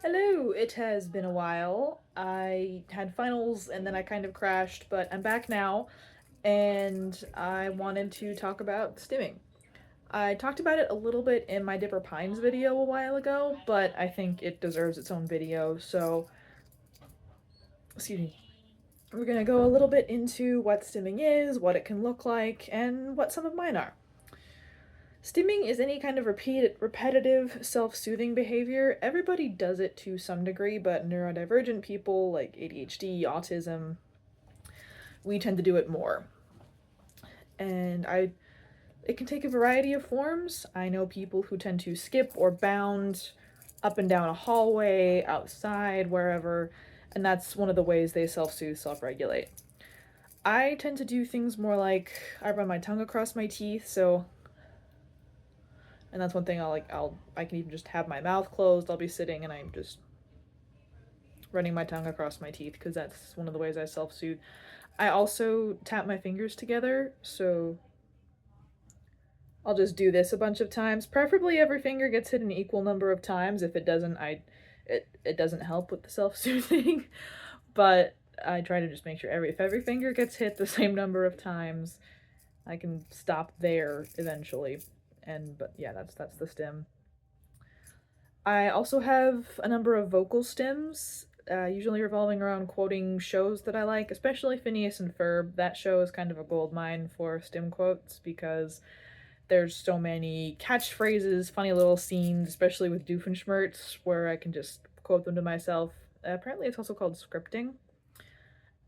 Hello, it has been a while. I had finals and then I kind of crashed, but I'm back now and I wanted to talk about stimming. I talked about it a little bit in my Dipper Pines video a while ago, but I think it deserves its own video, so excuse me. We're gonna go a little bit into what stimming is, what it can look like, and what some of mine are. Stimming is any kind of repetitive, self soothing behavior. Everybody does it to some degree, but neurodivergent people like ADHD, autism, we tend to do it more. And it can take a variety of forms. I know people who tend to skip or bound up and down a hallway, outside, wherever, and that's one of the ways they self soothe, self regulate. I tend to do things more like I run my tongue across my teeth, so and that's one thing I can even just have my mouth closed. I'll be sitting and I'm just running my tongue across my teeth because that's one of the ways I self-soothe. I also tap my fingers together, so I'll just do this a bunch of times. Preferably every finger gets hit an equal number of times. If it doesn't, it doesn't help with the self-soothing. But I try to just make sure if every finger gets hit the same number of times, I can stop there eventually. But yeah, that's the stim. I also have a number of vocal stims, usually revolving around quoting shows that I like, especially Phineas and Ferb. That show is kind of a gold mine for stim quotes because there's so many catchphrases, funny little scenes, especially with Doofenshmirtz, where I can just quote them to myself. Apparently, it's also called scripting.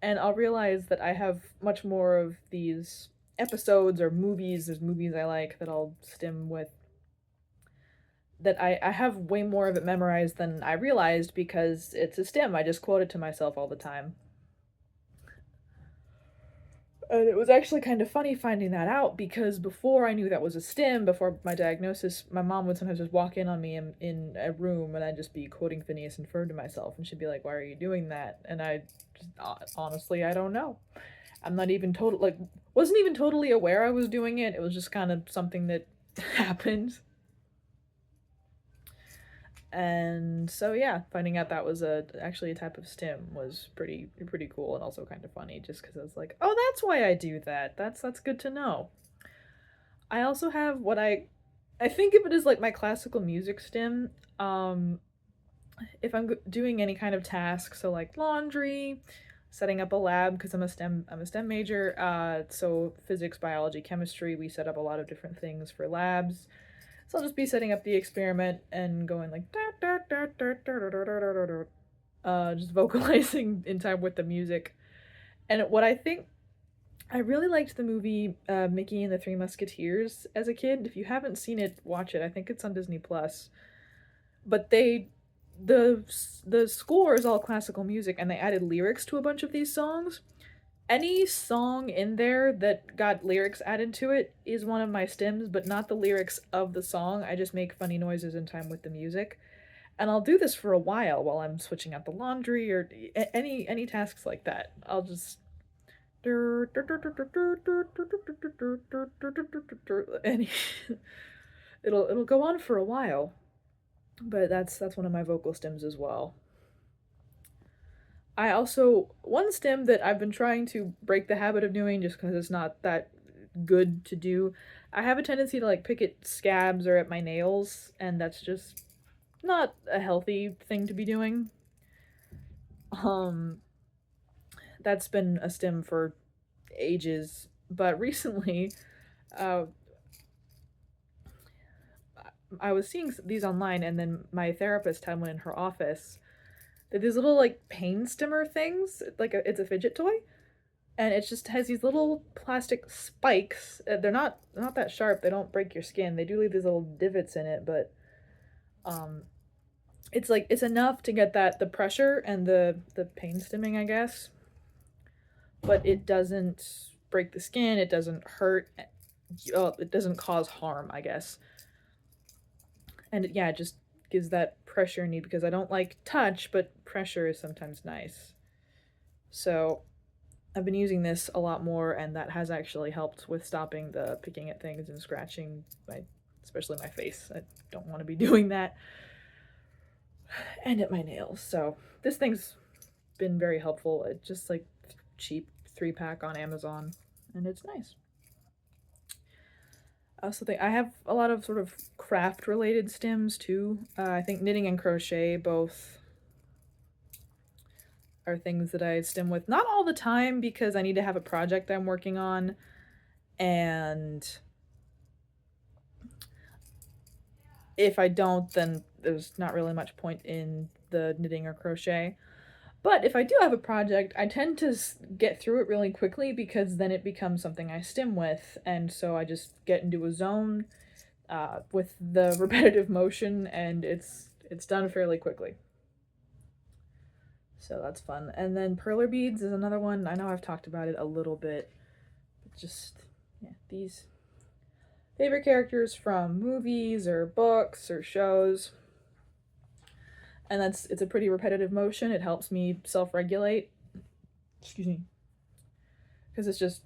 And I'll realize that I have much more of these episodes or movies, there's movies I like that I'll stim with that I have way more of it memorized than I realized because it's a stim. I just quote it to myself all the time. And it was actually kind of funny finding that out because before I knew that was a stim, before my diagnosis, my mom would sometimes just walk in on me in a room and I'd just be quoting Phineas and Ferb to myself. And she'd be like, "Why are you doing that?" And I just, honestly, I don't know. I'm not even wasn't even totally aware I was doing it. It was just kind of something that happened. And so yeah, finding out that was actually a type of stim was pretty cool and also kind of funny just because I was like, oh, that's why I do that. That's good to know. I also have what I think of it as like my classical music stim. If I'm doing any kind of task, so like laundry, setting up a lab because I'm a STEM major. So physics, biology, chemistry, we set up a lot of different things for labs. So I'll just be setting up the experiment and going like just vocalizing in time with the music. And what I really liked the movie Mickey and the Three Musketeers as a kid. If you haven't seen it, watch it. I think it's on Disney Plus. But the score is all classical music, and they added lyrics to a bunch of these songs. Any song in there that got lyrics added to it is one of my stims, but not the lyrics of the song. I just make funny noises in time with the music. And I'll do this for a while I'm switching out the laundry or any tasks like that. I'll just and it'll go on for a while. But that's one of my vocal stims as well. I also one stim that I've been trying to break the habit of doing just because it's not that good to do. I have a tendency to like pick at scabs or at my nails, and that's just not a healthy thing to be doing. Um, that's been a stim for ages, but recently, uh, I was seeing these online, and then my therapist had one in her office. They're these little like pain stimmer things, it's a fidget toy, and it just has these little plastic spikes. They're not that sharp. They don't break your skin. They do leave these little divots in it, but um, it's enough to get the pressure and the pain stimming, I guess. But it doesn't break the skin. It doesn't hurt. It doesn't cause harm, I guess. And yeah, it just gives that pressure need because I don't like touch, but pressure is sometimes nice. So I've been using this a lot more, and that has actually helped with stopping the picking at things and scratching especially my face. I don't want to be doing that. and at my nails. So this thing's been very helpful. It's just like cheap 3-pack on Amazon, and it's nice. I also think I have a lot of sort of craft related stims too. I think knitting and crochet both are things that I stim with. Not all the time because I need to have a project I'm working on, and if I don't, then there's not really much point in the knitting or crochet. But if I do have a project, I tend to get through it really quickly because then it becomes something I stim with, and so I just get into a zone with the repetitive motion, and it's done fairly quickly. So that's fun. And then perler beads is another one. I know I've talked about it a little bit. But just, yeah, these favorite characters from movies or books or shows. And it's a pretty repetitive motion. It helps me self-regulate. Excuse me. Because it's just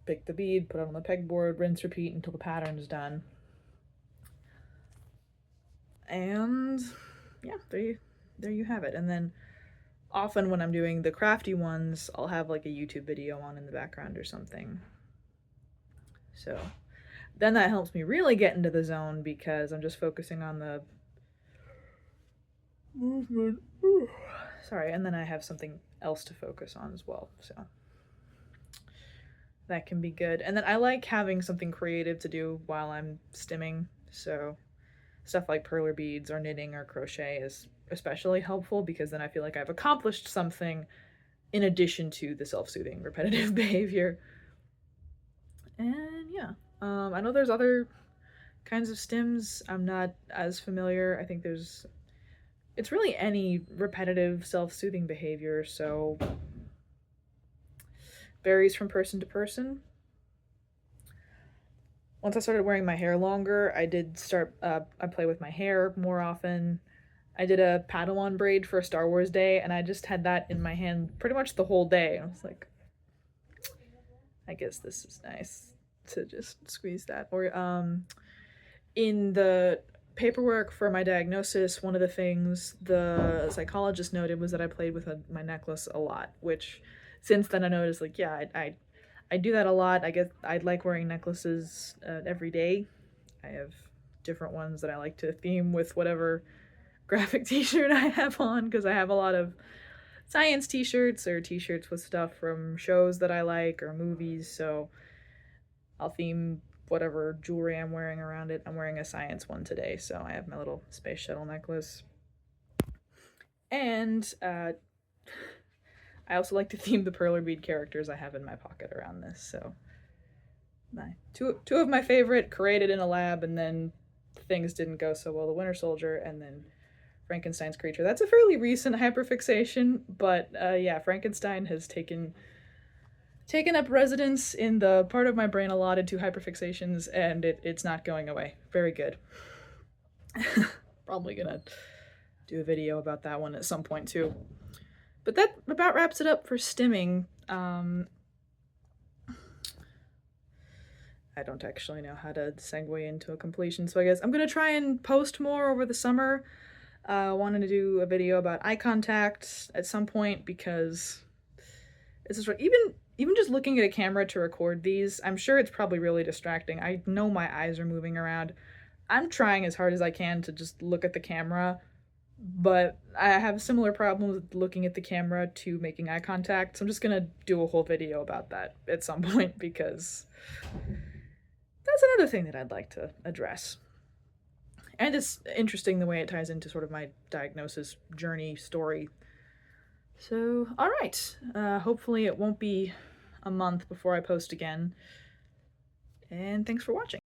pick the bead, put it on the pegboard, rinse, repeat until the pattern is done. And yeah, there you have it. And then often when I'm doing the crafty ones, I'll have like a YouTube video on in the background or something. So then that helps me really get into the zone because I'm just focusing on the movement. Sorry, and then I have something else to focus on as well. So that can be good. And then I like having something creative to do while I'm stimming. So stuff like perler beads or knitting or crochet is especially helpful because then I feel like I've accomplished something in addition to the self-soothing repetitive behavior. And yeah, I know there's other kinds of stims. I'm not as familiar. I think it's really any repetitive self-soothing behavior, so varies from person to person. Once I started wearing my hair longer, I did start, I play with my hair more often. I did a Padawan braid for Star Wars Day, and I just had that in my hand pretty much the whole day. I was like, I guess this is nice to just squeeze that. Or in the paperwork for my diagnosis, one of the things the psychologist noted was that I played with my necklace a lot, which since then I noticed, like, yeah, I do that a lot. I guess I like wearing necklaces every day. I have different ones that I like to theme with whatever graphic t-shirt I have on, because I have a lot of science t-shirts or t-shirts with stuff from shows that I like or movies, so I'll theme whatever jewelry I'm wearing around it. I'm wearing a science one today, so I have my little space shuttle necklace. And I also like to theme the perler bead characters I have in my pocket around this, so two of my favorite created in a lab, and then things didn't go so well. The Winter Soldier and then Frankenstein's creature. That's a fairly recent hyperfixation, but yeah, Frankenstein has taken up residence in the part of my brain allotted to hyperfixations, and it's not going away. Very good. Probably gonna do a video about that one at some point too. But that about wraps it up for stimming. I don't actually know how to segue into a completion, so I guess I'm gonna try and post more over the summer. Wanted to do a video about eye contact at some point because it's just even just looking at a camera to record these, I'm sure it's probably really distracting. I know my eyes are moving around. I'm trying as hard as I can to just look at the camera, but I have similar problems with looking at the camera to making eye contact, so I'm just gonna do a whole video about that at some point because that's another thing that I'd like to address. And it's interesting the way it ties into sort of my diagnosis journey story. So, all right. Hopefully it won't be a month before I post again. And thanks for watching.